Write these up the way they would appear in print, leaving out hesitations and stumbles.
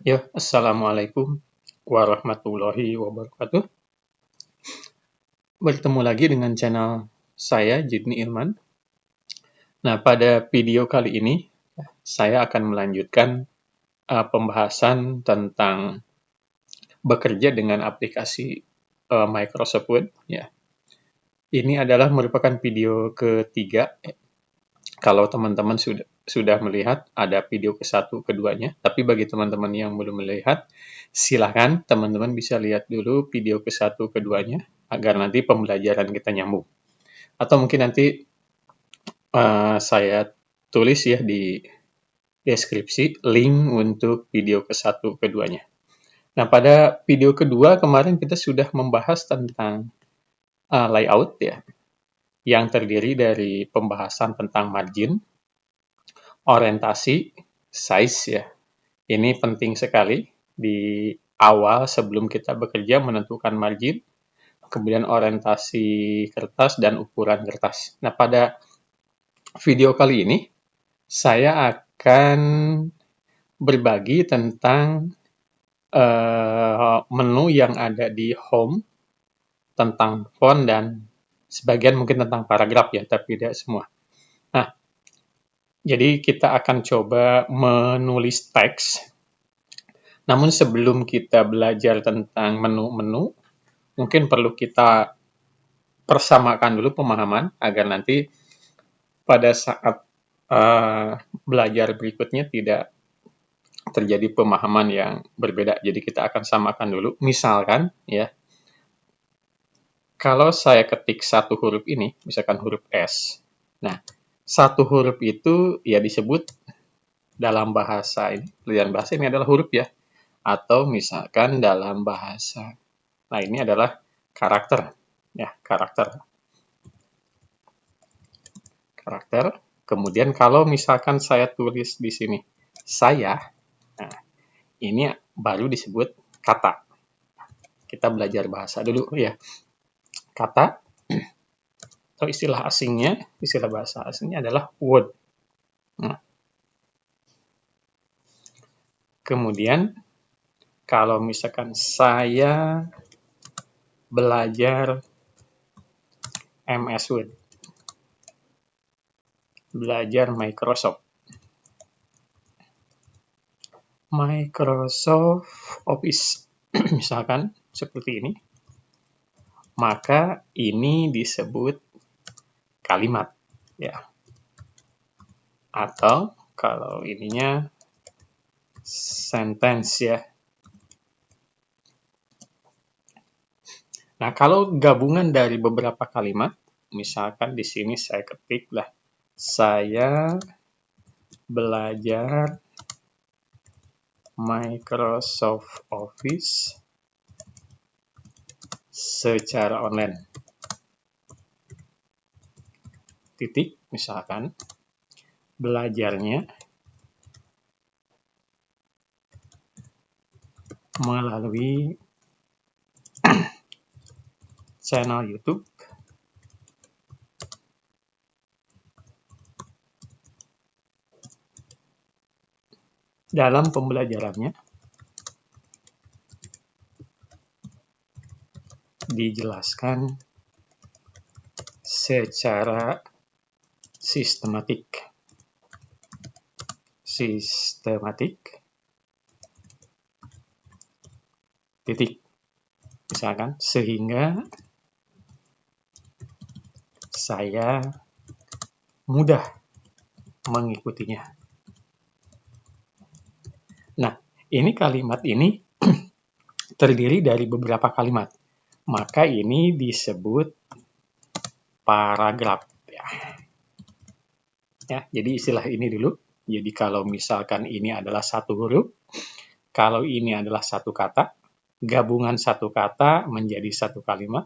Ya, Assalamualaikum warahmatullahi wabarakatuh. Bertemu lagi dengan channel saya, Jidni Ilman. Nah, pada video kali ini, saya akan melanjutkan pembahasan tentang bekerja dengan aplikasi Microsoft Word. Ya, ini adalah merupakan video ketiga. Kalau teman-teman sudah melihat, ada video ke satu, keduanya. Tapi bagi teman-teman yang belum melihat, silahkan teman-teman bisa lihat dulu video ke satu, keduanya, agar nanti pembelajaran kita nyambung. Atau mungkin nanti saya tulis ya di deskripsi link untuk video ke satu, keduanya. Nah, pada video kedua kemarin kita sudah membahas tentang layout ya, yang terdiri dari pembahasan tentang margin, orientasi, size ya. Ini penting sekali di awal sebelum kita bekerja menentukan margin, kemudian orientasi kertas dan ukuran kertas. Nah, pada video kali ini saya akan berbagi tentang menu yang ada di home, tentang font dan sebagian mungkin tentang paragraf ya, tapi tidak semua. Nah, jadi kita akan coba menulis teks. Namun sebelum kita belajar tentang menu-menu, mungkin perlu kita persamakan dulu pemahaman agar nanti pada saat belajar berikutnya tidak terjadi pemahaman yang berbeda. Jadi kita akan samakan dulu. Misalkan ya, kalau saya ketik satu huruf ini, misalkan huruf S. Nah, satu huruf itu ya disebut dalam bahasa ini, pilihan bahasa ini adalah huruf ya. Atau misalkan dalam bahasa, nah ini adalah karakter. Ya, karakter. Karakter. Kemudian kalau misalkan saya tulis di sini, saya, nah ini baru disebut kata. Kita belajar bahasa dulu ya. Kata, atau istilah asingnya, istilah bahasa asingnya adalah word. Nah, kemudian kalau misalkan saya belajar MS Word, belajar Microsoft Office, misalkan seperti ini, maka ini disebut kalimat, ya. Atau kalau ininya sentence ya. Nah, kalau gabungan dari beberapa kalimat, misalkan di sini saya ketiklah, saya belajar Microsoft Office secara online. Titik, misalkan, belajarnya melalui channel YouTube dalam pembelajarannya dijelaskan secara sistematik. Titik. Misalkan, sehingga saya mudah mengikutinya. Nah, ini kalimat ini terdiri dari beberapa kalimat. Maka ini disebut paragraf. Ya, jadi istilah ini dulu. Jadi kalau misalkan ini adalah satu huruf, kalau ini adalah satu kata, gabungan satu kata menjadi satu kalimat,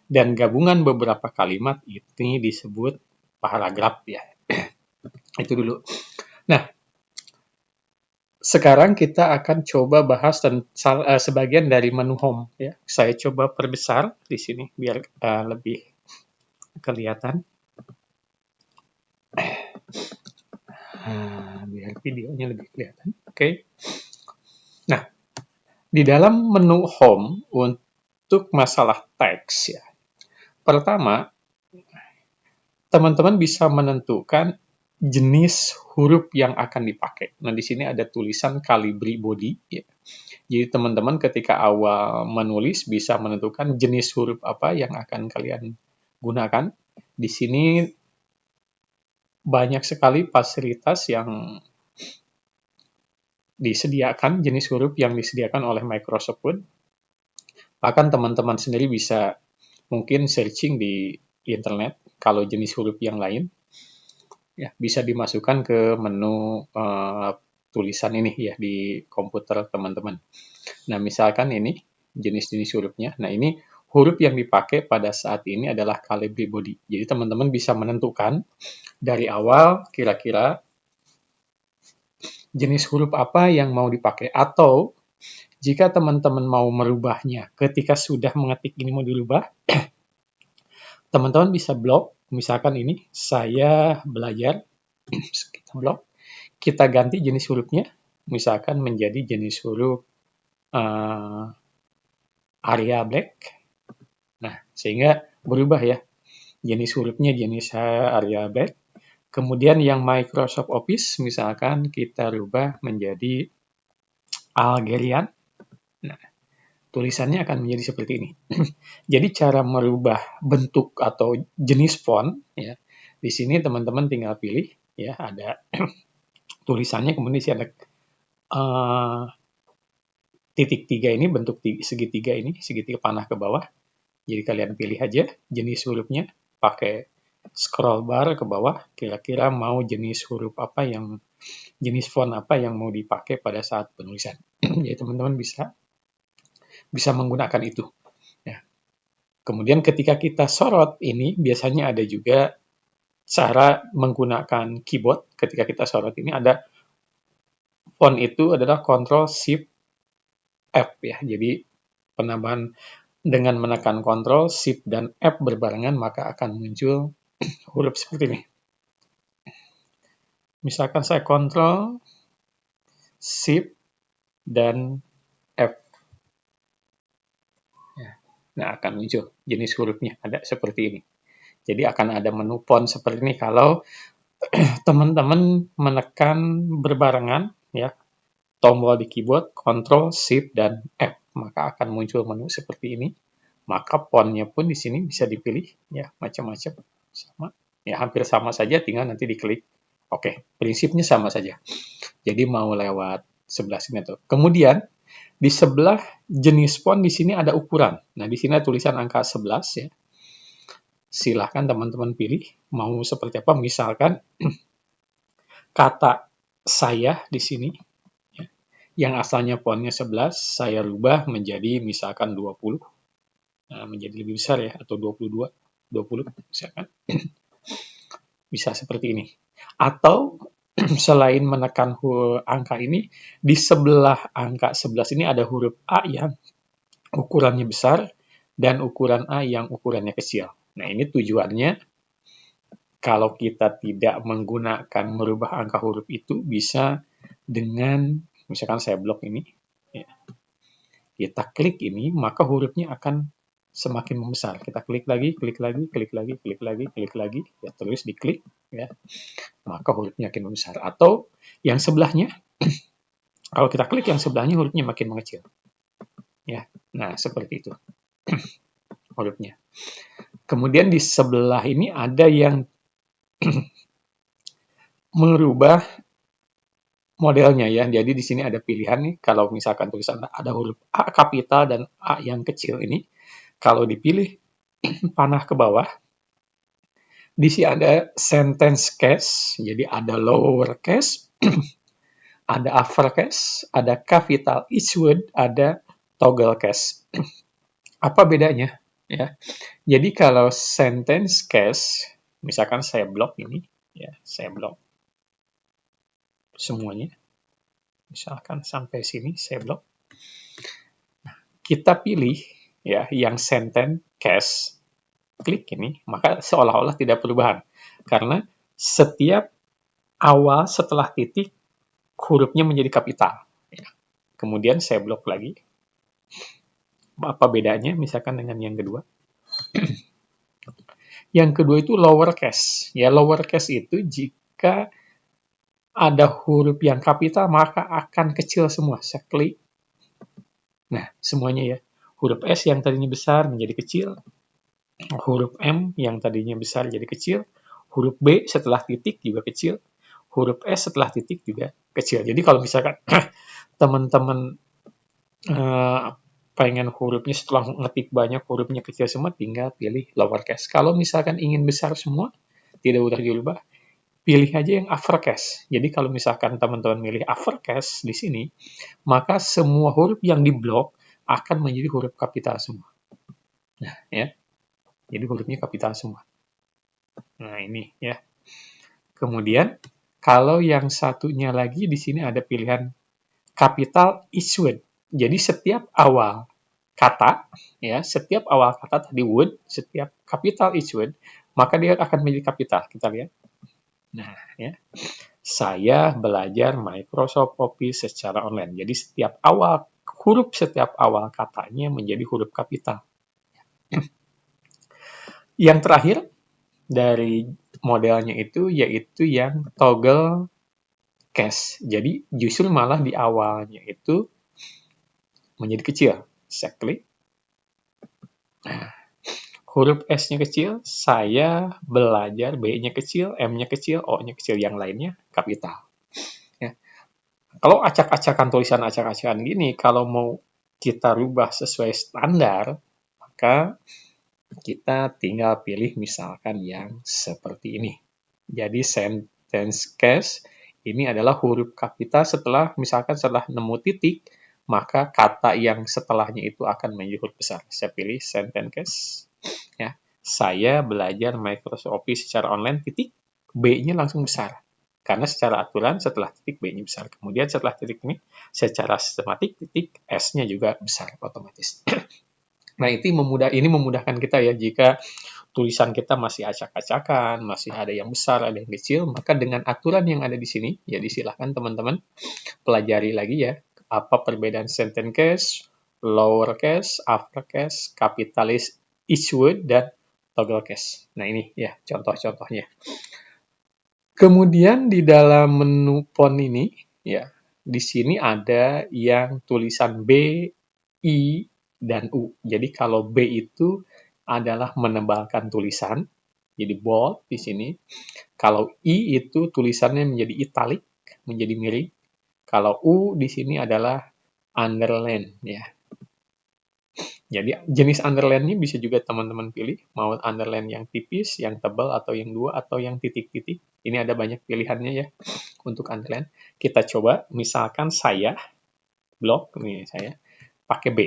dan gabungan beberapa kalimat ini disebut paragraf ya. Itu dulu. Nah, sekarang kita akan coba bahas sebagian dari menu home ya. Saya coba perbesar di sini biar lebih kelihatan. Biar videonya lebih kelihatan. Oke. Nah, di dalam menu home untuk masalah teks ya, pertama, teman-teman bisa menentukan jenis huruf yang akan dipakai. Nah, di sini ada tulisan Calibri Body ya. Jadi teman-teman ketika awal menulis bisa menentukan jenis huruf apa yang akan kalian gunakan. Di sini banyak sekali fasilitas yang disediakan, jenis huruf yang disediakan oleh Microsoft Word. Bahkan teman-teman sendiri bisa mungkin searching di internet kalau jenis huruf yang lain. Ya, bisa dimasukkan ke menu tulisan ini ya di komputer teman-teman. Nah, misalkan ini jenis-jenis hurufnya. Nah, ini huruf yang dipakai pada saat ini adalah Calibri Body. Jadi teman-teman bisa menentukan dari awal kira-kira jenis huruf apa yang mau dipakai. Atau jika teman-teman mau merubahnya ketika sudah mengetik ini mau dirubah, teman-teman bisa blok. Misalkan ini, saya belajar, kita blok. Kita ganti jenis hurufnya, misalkan menjadi jenis huruf Aria Black. Nah, sehingga berubah ya, jenis hurufnya jenis Aria Black. Kemudian yang Microsoft Office, misalkan kita rubah menjadi Algerian. Nah, tulisannya akan menjadi seperti ini. Jadi cara merubah bentuk atau jenis font, ya, di sini teman-teman tinggal pilih, ya, ada tulisannya, kemudian di sini ada titik 3 ini, bentuk segitiga ini, segitiga panah ke bawah. Jadi kalian pilih aja jenis hurufnya, pakai scroll bar ke bawah, kira-kira mau jenis huruf apa yang, jenis font apa yang mau dipakai pada saat penulisan. Jadi teman-teman bisa menggunakan itu. Ya. Kemudian ketika kita sorot ini, biasanya ada juga cara menggunakan keyboard. Ketika kita sorot ini ada font itu adalah Ctrl Shift F ya. Jadi penambahan dengan menekan Ctrl, Shift, dan F berbarengan, maka akan muncul huruf seperti ini. Misalkan saya Ctrl, Shift, dan F. Nah, akan muncul jenis hurufnya, ada seperti ini. Jadi akan ada menu font seperti ini kalau teman-teman menekan berbarengan, ya, tombol di keyboard, Ctrl, Shift, dan F. Maka akan muncul menu seperti ini. Maka fontnya pun di sini bisa dipilih, ya, macam-macam. Sama. Ya, hampir sama saja, tinggal nanti diklik. Oke, prinsipnya sama saja. Jadi mau lewat sebelah sini tuh. Kemudian di sebelah jenis font di sini ada ukuran. Nah, di sini ada tulisan angka 11 ya. Silahkan teman-teman pilih mau seperti apa. Misalkan kata saya di sini ya, yang asalnya fontnya 11, saya rubah menjadi misalkan 20. Nah, menjadi lebih besar ya, atau 22, 20 misalkan. Bisa seperti ini. Atau selain menekan angka ini, di sebelah angka 11 ini ada huruf A yang ukurannya besar dan ukuran A yang ukurannya kecil. Nah, ini tujuannya kalau kita tidak menggunakan merubah angka huruf itu bisa dengan, misalkan saya blok ini, ya, kita klik ini, maka hurufnya akan semakin membesar. Kita klik lagi, klik lagi, klik lagi, klik lagi, klik lagi, ya, terus diklik, ya, maka hurufnya makin membesar. Atau yang sebelahnya, kalau kita klik yang sebelahnya, hurufnya makin mengecil. Ya, nah seperti itu hurufnya. Kemudian di sebelah ini ada yang merubah modelnya ya. Jadi di sini ada pilihan nih. Kalau misalkan tulisan ada huruf A kapital dan A yang kecil ini, kalau dipilih panah ke bawah, di sini ada sentence case. Jadi ada lower case, ada upper case, ada capital each word, ada toggle case. Apa bedanya? Ya. Jadi kalau sentence case, misalkan saya blok ini, ya, saya blok semuanya. Misalkan sampai sini saya blok. Nah, kita pilih ya yang sentence case, klik ini, maka seolah-olah tidak perubahan. Karena setiap awal setelah titik hurufnya menjadi kapital. Ya. Kemudian saya blok lagi. Apa bedanya misalkan dengan yang kedua? Yang kedua itu lowercase. Ya, lowercase itu jika ada huruf yang kapital maka akan kecil semua. Saya klik. Nah, semuanya ya. Huruf S yang tadinya besar menjadi kecil. Huruf M yang tadinya besar jadi kecil. Huruf B setelah titik juga kecil. Huruf S setelah titik juga kecil. Jadi kalau misalkan teman-teman pengen hurufnya setelah ngetik banyak hurufnya kecil semua, tinggal pilih lowercase. Kalau misalkan ingin besar semua, tidak usah diubah, pilih aja yang uppercase. Jadi kalau misalkan teman-teman milih uppercase di sini, maka semua huruf yang diblok akan menjadi huruf kapital semua. Nah, ya. Jadi hurufnya kapital semua. Nah, ini ya. Kemudian kalau yang satunya lagi di sini ada pilihan capital each word. Jadi setiap awal kata, ya, setiap awal kata tadi word, setiap capital each word, maka dia akan menjadi kapital. Kita lihat. Nah, ya. Saya belajar Microsoft Office secara online. Jadi setiap awal katanya menjadi huruf kapital. Yang terakhir dari modelnya itu yaitu yang toggle case. Jadi justru malah di awalnya itu menjadi kecil. Saya klik. Nah, huruf S-nya kecil, saya belajar, B-nya kecil, M-nya kecil, O-nya kecil, yang lainnya kapital. Ya. Kalau acak-acakan tulisan acak-acakan gini, kalau mau kita rubah sesuai standar, maka kita tinggal pilih misalkan yang seperti ini. Jadi sentence case ini adalah huruf kapital setelah nemu titik, maka kata yang setelahnya itu akan menjadi huruf besar. Saya pilih sentence case. Ya, saya belajar Microsoft Office secara online, titik, B-nya langsung besar. Karena secara aturan setelah titik B-nya besar. Kemudian setelah titik ini, secara sistematik titik S-nya juga besar otomatis. Nah, ini memudahkan kita ya jika tulisan kita masih acak-acakan, masih ada yang besar, ada yang kecil, maka dengan aturan yang ada di sini, ya silahkan teman-teman pelajari lagi ya, apa perbedaan sentence case, lowercase, uppercase, capitalized each word, dan toggle case. Nah, ini ya contoh-contohnya. Kemudian di dalam menu font ini, ya, di sini ada yang tulisan B, I, dan U. Jadi kalau B itu adalah menebalkan tulisan, jadi bold di sini. Kalau I itu tulisannya menjadi italic, menjadi miring. Kalau U di sini adalah underline, ya. Jadi jenis underline-nya bisa juga teman-teman pilih, mau underline yang tipis, yang tebal, atau yang dua, atau yang titik-titik. Ini ada banyak pilihannya ya untuk underline. Kita coba, misalkan saya blok, nih saya pakai B.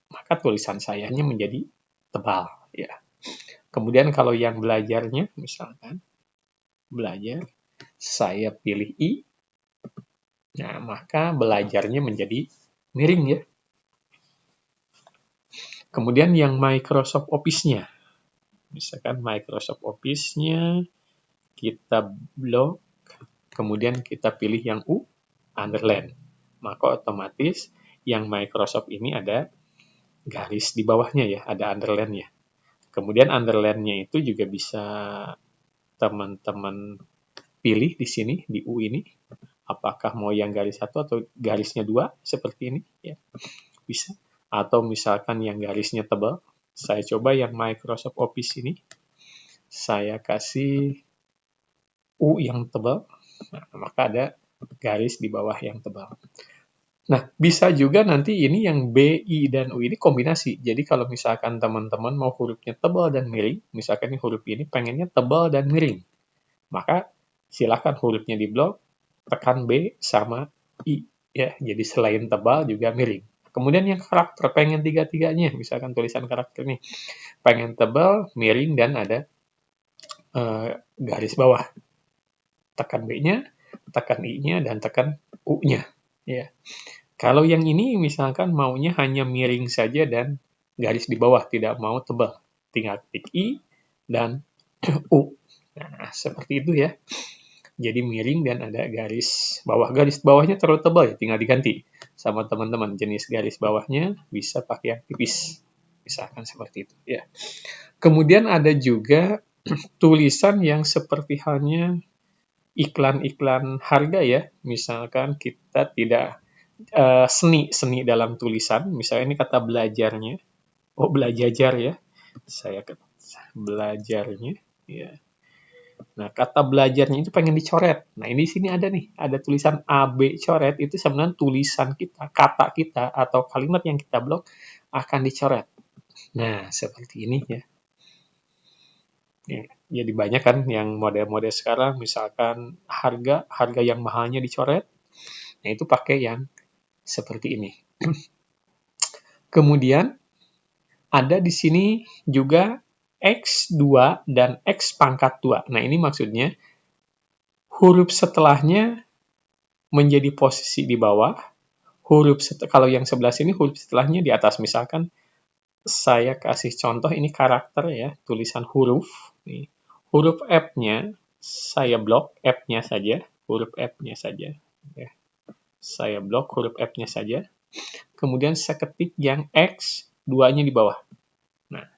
Maka tulisan sayanya menjadi tebal, ya. Kemudian kalau yang belajarnya, misalkan belajar, saya pilih I, nah maka belajarnya menjadi miring ya. Kemudian yang Microsoft Office-nya, misalkan Microsoft Office-nya kita blok, kemudian kita pilih yang U, underline, maka otomatis yang Microsoft ini ada garis di bawahnya ya, ada underline-nya. Kemudian underline-nya itu juga bisa teman-teman pilih di sini, di U ini, apakah mau yang garis satu atau garisnya dua, seperti ini, ya, bisa. Atau misalkan yang garisnya tebal, saya coba yang Microsoft Office ini, saya kasih U yang tebal, nah, maka ada garis di bawah yang tebal. Nah, bisa juga nanti ini yang B, I, dan U ini kombinasi. Jadi kalau misalkan teman-teman mau hurufnya tebal dan miring, misalkan huruf ini pengennya tebal dan miring, maka silakan hurufnya di blok, tekan B sama I. Ya, jadi selain tebal juga miring. Kemudian yang karakter, pengen tiga-tiganya, misalkan tulisan karakter nih, pengen tebal, miring, dan ada garis bawah. Tekan B-nya, tekan I-nya, dan tekan U-nya. Ya. Kalau yang ini misalkan maunya hanya miring saja dan garis di bawah, tidak mau tebal. Tinggal klik I dan U. Nah, seperti itu ya. jadi miring dan ada garis bawah. Garis bawahnya terlalu tebal ya, tinggal diganti sama teman-teman. Jenis garis bawahnya bisa pakai yang tipis, misalkan seperti itu ya. Kemudian ada juga tulisan yang seperti halnya iklan-iklan harga ya. Misalkan kita tidak seni dalam tulisan, misalnya ini kata belajarnya, belajar ya, saya belajarnya ya. Nah, kata belajarnya itu pengen dicoret. Nah, ini di sini ada nih, ada tulisan AB coret, itu sebenarnya tulisan kita, kata kita, atau kalimat yang kita blok akan dicoret. Nah, seperti ini ya. Jadi banyak kan yang model-model sekarang, misalkan harga yang mahalnya dicoret, nah itu pakai yang seperti ini. Kemudian ada di sini juga X2 dan X pangkat 2. Nah, ini maksudnya huruf setelahnya menjadi posisi di bawah, kalau yang sebelah sini huruf setelahnya di atas. Misalkan saya kasih contoh, ini karakter ya, tulisan huruf. Nih. Huruf F-nya saya blok, F-nya saja, huruf F-nya saja. Ya. Saya blok huruf F-nya saja. Kemudian saya ketik yang X, 2-nya di bawah. Nah,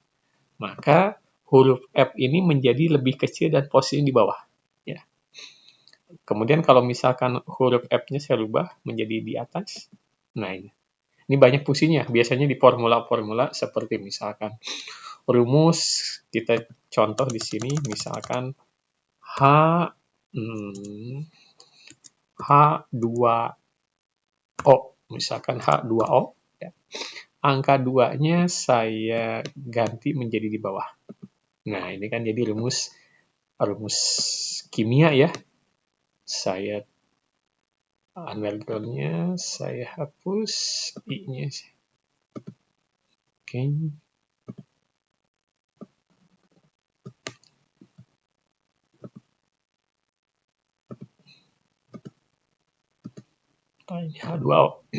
maka huruf F ini menjadi lebih kecil dan posisinya di bawah. Ya. Kemudian kalau misalkan huruf F-nya saya rubah menjadi di atas, nah ini banyak fungsinya. Biasanya di formula-formula seperti misalkan rumus, kita contoh di sini misalkan H2O, misalkan H2O, ya. Angka 2-nya saya ganti menjadi di bawah. Nah, ini kan jadi rumus kimia ya. Saya underground-nya saya hapus, I-nya. Oke. H2O.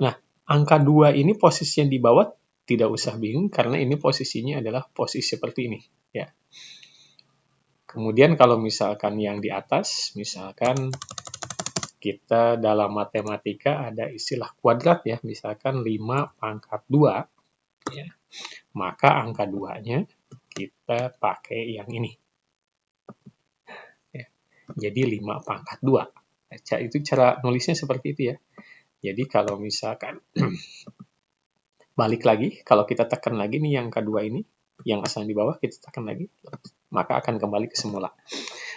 Nah, angka 2 ini posisinya di bawah, tidak usah bingung karena ini posisinya adalah posisi seperti ini. Ya. Kemudian kalau misalkan yang di atas, misalkan kita dalam matematika ada istilah kuadrat ya, misalkan 5 pangkat 2, ya, maka angka 2-nya kita pakai yang ini. Ya. Jadi 5 pangkat 2. Itu cara nulisnya seperti itu ya. Jadi kalau misalkan balik lagi, kalau kita tekan lagi nih yang kedua ini, yang asal di bawah kita tekan lagi, maka akan kembali ke semula.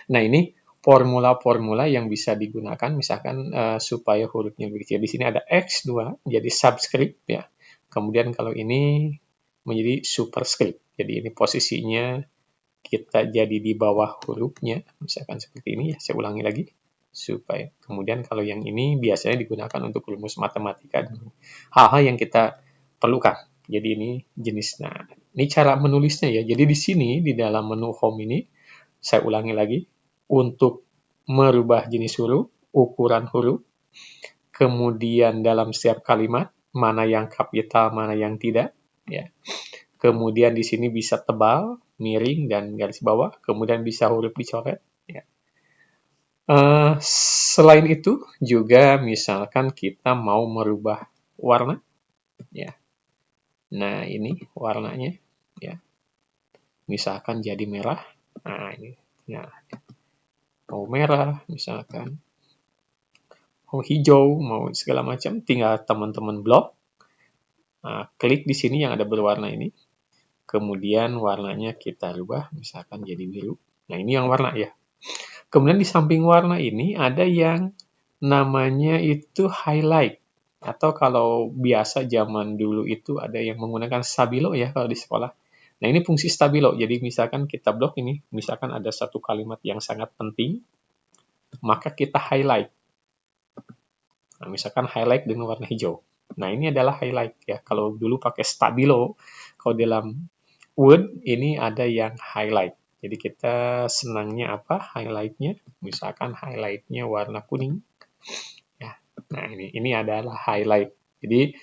Nah, ini formula-formula yang bisa digunakan misalkan supaya hurufnya lebih kecil. Di sini ada X2 jadi subscript ya. Kemudian kalau ini menjadi superscript. Jadi ini posisinya kita jadi di bawah hurufnya, misalkan seperti ini ya. Saya ulangi lagi supaya kemudian kalau yang ini biasanya digunakan untuk rumus matematika dan hal-hal yang kita perlukan. Jadi ini jenis. Nah, ini cara menulisnya ya. Jadi di sini di dalam menu home ini saya ulangi lagi untuk merubah jenis huruf, ukuran huruf, kemudian dalam setiap kalimat mana yang kapital, mana yang tidak, ya. Kemudian di sini bisa tebal, miring dan garis bawah, kemudian bisa huruf dicoret, ya. Selain itu juga misalkan kita mau merubah warna, ya. Nah, ini warnanya, ya. Misalkan jadi merah. Nah, ini. Nah, mau merah, misalkan. Mau hijau, mau segala macam, tinggal teman-teman blok. Nah, klik di sini yang ada berwarna ini. Kemudian warnanya kita rubah, misalkan jadi biru. Nah, ini yang warna ya. Kemudian di samping warna ini ada yang namanya itu highlight. Atau kalau biasa zaman dulu itu ada yang menggunakan stabilo ya kalau di sekolah. Nah, ini fungsi stabilo. Jadi misalkan kita blok ini, misalkan ada satu kalimat yang sangat penting, maka kita highlight. Nah, misalkan highlight dengan warna hijau. Nah, ini adalah highlight ya. Kalau dulu pakai stabilo, kalau dalam Word ini ada yang highlight. Jadi kita senangnya apa? Highlight-nya. Misalkan highlight-nya warna kuning. Ya. Nah, ini adalah highlight. Jadi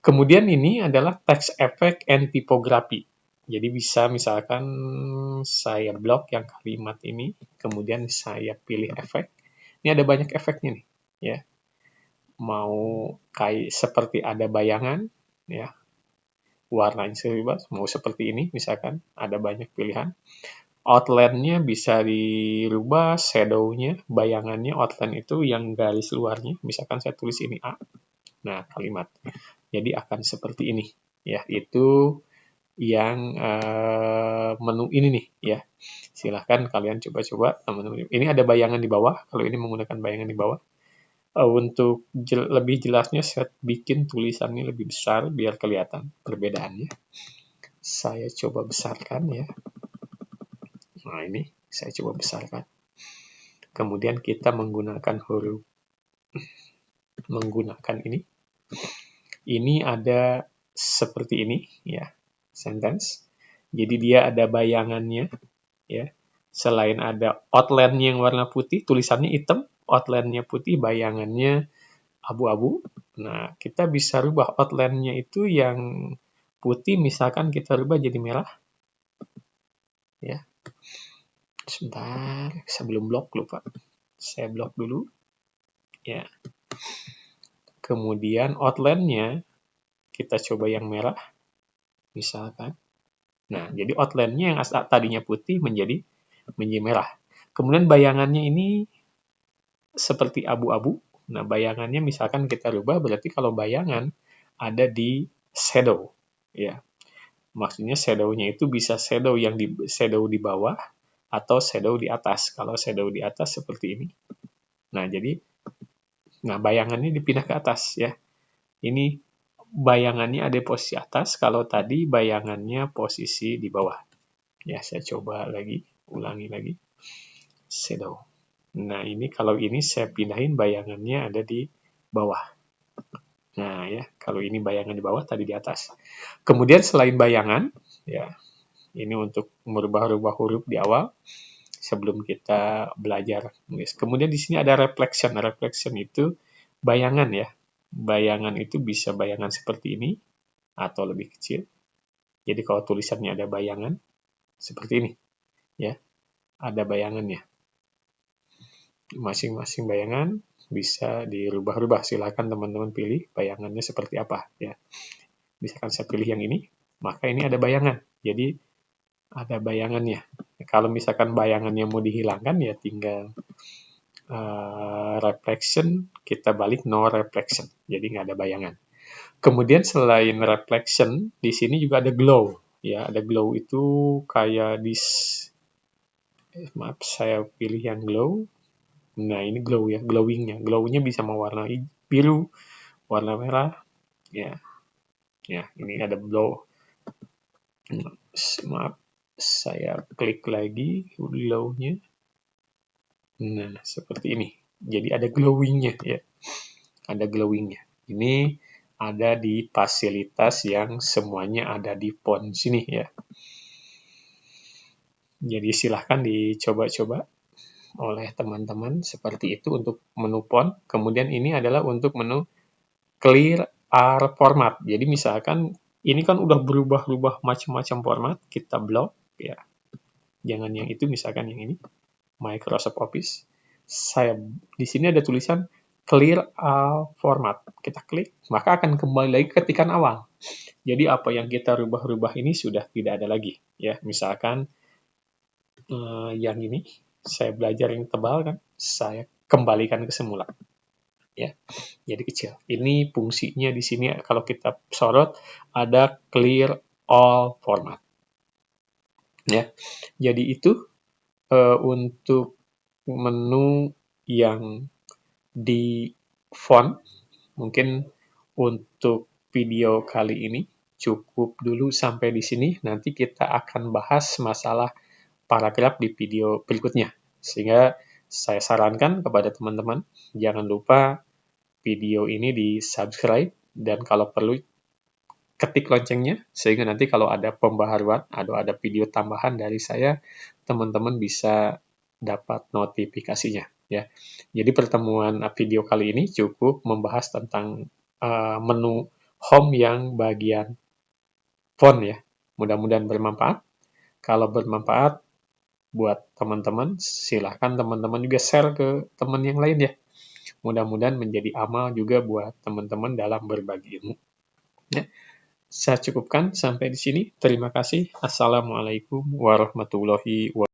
kemudian ini adalah text effect and typography. Jadi bisa misalkan saya blok yang kalimat ini, kemudian saya pilih efek. Ini ada banyak efeknya nih, ya. Mau kayak seperti ada bayangan, ya, warnanya bebas, mau seperti ini misalkan, ada banyak pilihan. Outline-nya bisa dirubah, shadow-nya, bayangannya, outline itu yang garis luarnya, misalkan saya tulis ini A, nah kalimat. Jadi akan seperti ini, ya, itu yang menu ini nih, ya. Silahkan kalian coba-coba teman-teman. Ini ada bayangan di bawah, kalau ini menggunakan bayangan di bawah. Untuk lebih jelasnya saya bikin tulisannya lebih besar biar kelihatan perbedaannya. Saya coba besarkan ya. Nah ini saya coba besarkan. Kemudian kita menggunakan huruf, menggunakan ini. Ini ada seperti ini ya, sentence. Jadi dia ada bayangannya ya. Selain ada outline-nya yang warna putih, tulisannya hitam, outline-nya putih, bayangannya abu-abu. Nah, kita bisa rubah outline-nya itu yang putih, misalkan kita rubah jadi merah. Ya. Sebentar, sebelum blok lupa. Saya blok dulu. Ya. Kemudian outline-nya kita coba yang merah, misalkan. Nah, jadi outline-nya yang tadinya putih menjadi merah. Kemudian bayangannya ini seperti abu-abu. Nah, bayangannya misalkan kita rubah, berarti kalau bayangan ada di shadow. Ya. Maksudnya shadow-nya itu bisa shadow yang shadow di bawah atau shadow di atas. Kalau shadow di atas seperti ini. Nah, jadi bayangannya dipindah ke atas ya. Ini bayangannya ada di posisi atas, kalau tadi bayangannya posisi di bawah. Ya, saya coba lagi, ulangi lagi. Shadow. Nah, ini kalau ini saya pindahin bayangannya ada di bawah. Nah, ya, kalau ini bayangan di bawah, tadi di atas. Kemudian selain bayangan, ya, ini untuk merubah-rubah huruf di awal sebelum kita belajar nulis. Kemudian di sini ada reflection. Reflection itu bayangan ya. Bayangan itu bisa bayangan seperti ini atau lebih kecil. Jadi kalau tulisannya ada bayangan seperti ini, ya, ada bayangannya. Masing-masing bayangan bisa dirubah-rubah. Silakan teman-teman pilih bayangannya seperti apa, ya. Misalkan saya pilih yang ini, maka ini ada bayangan. Jadi ada bayangannya. Kalau misalkan bayangannya mau dihilangkan, ya tinggal reflection, kita balik no reflection. Jadi nggak ada bayangan. Kemudian selain reflection, di sini juga ada glow. Ya, ada glow itu kayak maaf, saya pilih yang glow. Nah, ini glow ya, glowingnya. Glownya bisa mewarna biru, warna merah. Ya, ya, ini ada glow. Maaf, saya klik lagi glow-nya. Nah, seperti ini. Jadi ada glowingnya ya. Ada glowingnya. Ini ada di fasilitas yang semuanya ada di font sini ya. Jadi silahkan dicoba-coba oleh teman-teman seperti itu untuk menu font. Kemudian ini adalah untuk menu clear R format. Jadi misalkan ini kan udah berubah-ubah macam-macam format, kita blok ya. Jangan yang itu, misalkan yang ini Microsoft Office. Saya di sini ada tulisan clear all format. Kita klik, maka akan kembali lagi ke ketikan awal. Jadi apa yang kita rubah-rubah ini sudah tidak ada lagi. Ya, misalkan yang ini saya belajar yang tebal kan, saya kembalikan ke semula. Ya, jadi kecil. Ini fungsinya di sini kalau kita sorot ada clear all format. Ya, jadi itu untuk menu yang di font. Mungkin untuk video kali ini cukup dulu sampai di sini. Nanti kita akan bahas masalah paragraf di video berikutnya. Sehingga saya sarankan kepada teman-teman, jangan lupa video ini di-subscribe, dan kalau perlu ketik loncengnya, sehingga nanti kalau ada pembaharuan atau ada video tambahan dari saya, teman-teman bisa dapat notifikasinya. Ya. Jadi pertemuan video kali ini cukup membahas tentang menu home yang bagian font ya. Mudah-mudahan bermanfaat. Kalau bermanfaat buat teman-teman, silahkan teman-teman juga share ke teman yang lain ya. Mudah-mudahan menjadi amal juga buat teman-teman dalam berbagi ilmu. Ya. Saya cukupkan sampai di sini. Terima kasih. Assalamualaikum warahmatullahi wabarakatuh.